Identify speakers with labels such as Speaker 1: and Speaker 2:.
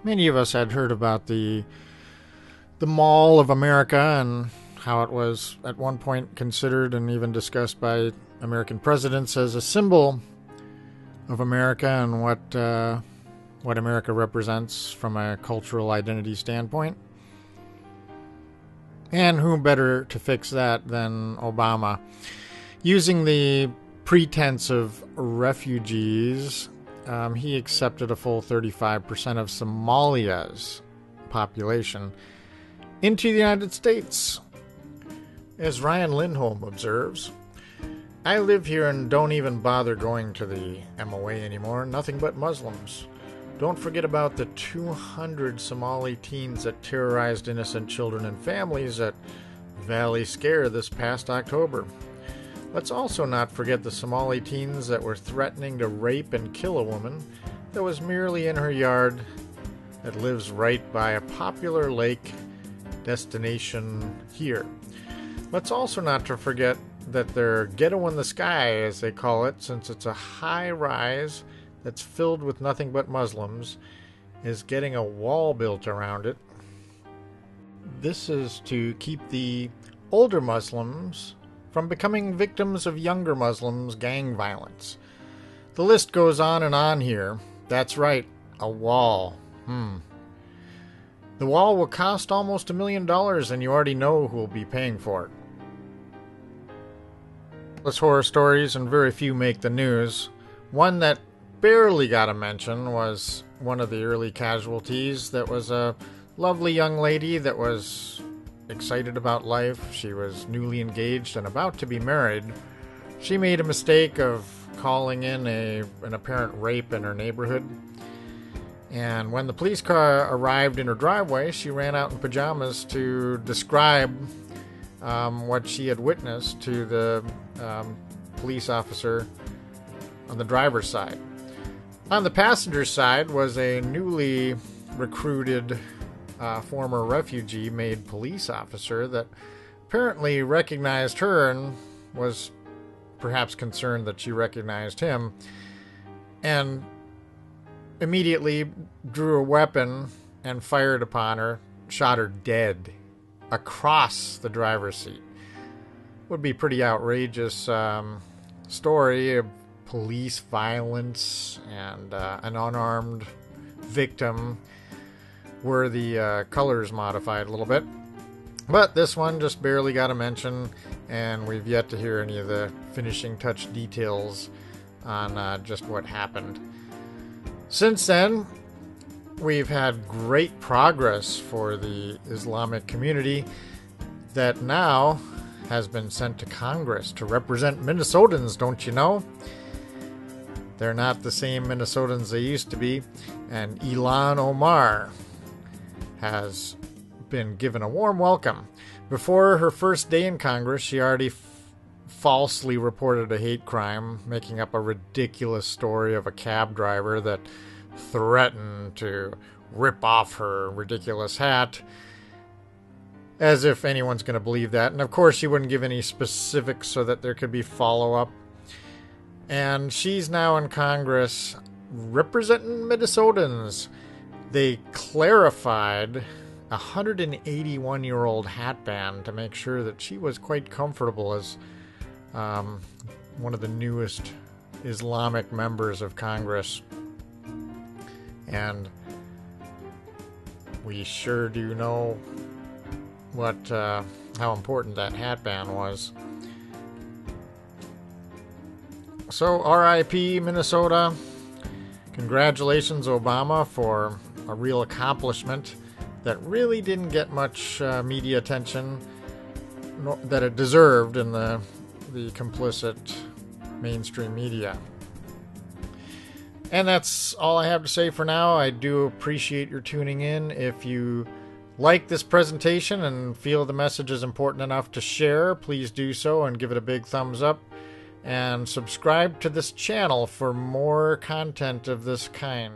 Speaker 1: Many of us had heard about the Mall of America and how it was at one point considered and even discussed by American presidents as a symbol of America and what America represents from a cultural identity standpoint. And who better to fix that than Obama? Using the pretense of refugees, he accepted a full 35% of Somalia's population into the United States. As Ryan Lindholm observes, I live here and don't even bother going to the MOA anymore. Nothing but Muslims. Don't forget about the 200 Somali teens that terrorized innocent children and families at Valley Scare this past October. Let's also not forget the Somali teens that were threatening to rape and kill a woman that was merely in her yard that lives right by a popular lake destination here. Let's also not to forget that their ghetto in the sky, as they call it, since it's a high rise that's filled with nothing but Muslims, is getting a wall built around it. This is to keep the older Muslims from becoming victims of younger Muslims' gang violence. The list goes on and on here. That's right, a wall. The wall will cost almost $1 million, and you already know who will be paying for it. Those horror stories, and very few make the news. One that barely got a mention was one of the early casualties that was a lovely young lady that was excited about life. She was newly engaged and about to be married. She made a mistake of calling in an apparent rape in her neighborhood. And when the police car arrived in her driveway, she ran out in pajamas to describe what she had witnessed to the police officer on the driver's side. On the passenger side was a newly recruited former refugee made police officer that apparently recognized her and was perhaps concerned that she recognized him, and immediately drew a weapon and fired upon her, shot her dead across the driver's seat. Would be pretty outrageous story of police violence and an unarmed victim were the colors modified a little bit. But this one just barely got a mention, and we've yet to hear any of the finishing touch details on just what happened. Since then, we've had great progress for the Islamic community that now has been sent to Congress to represent Minnesotans, don't you know? They're not the same Minnesotans they used to be, and Ilhan Omar has been given a warm welcome. Before her first day in Congress, she already falsely reported a hate crime, making up a ridiculous story of a cab driver that threatened to rip off her ridiculous hat, as if anyone's going to believe that. And of course, she wouldn't give any specifics so that there could be follow-up. And she's now in Congress representing Minnesotans. They clarified a 181-year-old hat band to make sure that she was quite comfortable as one of the newest Islamic members of Congress. And we sure do know how important that hat band was. So R.I.P. Minnesota. Congratulations, Obama, for a real accomplishment that really didn't get much media attention that it deserved in the complicit mainstream media. And that's all I have to say for now. I do appreciate your tuning in. If you like this presentation and feel the message is important enough to share, please do so and give it a big thumbs up. And subscribe to this channel for more content of this kind.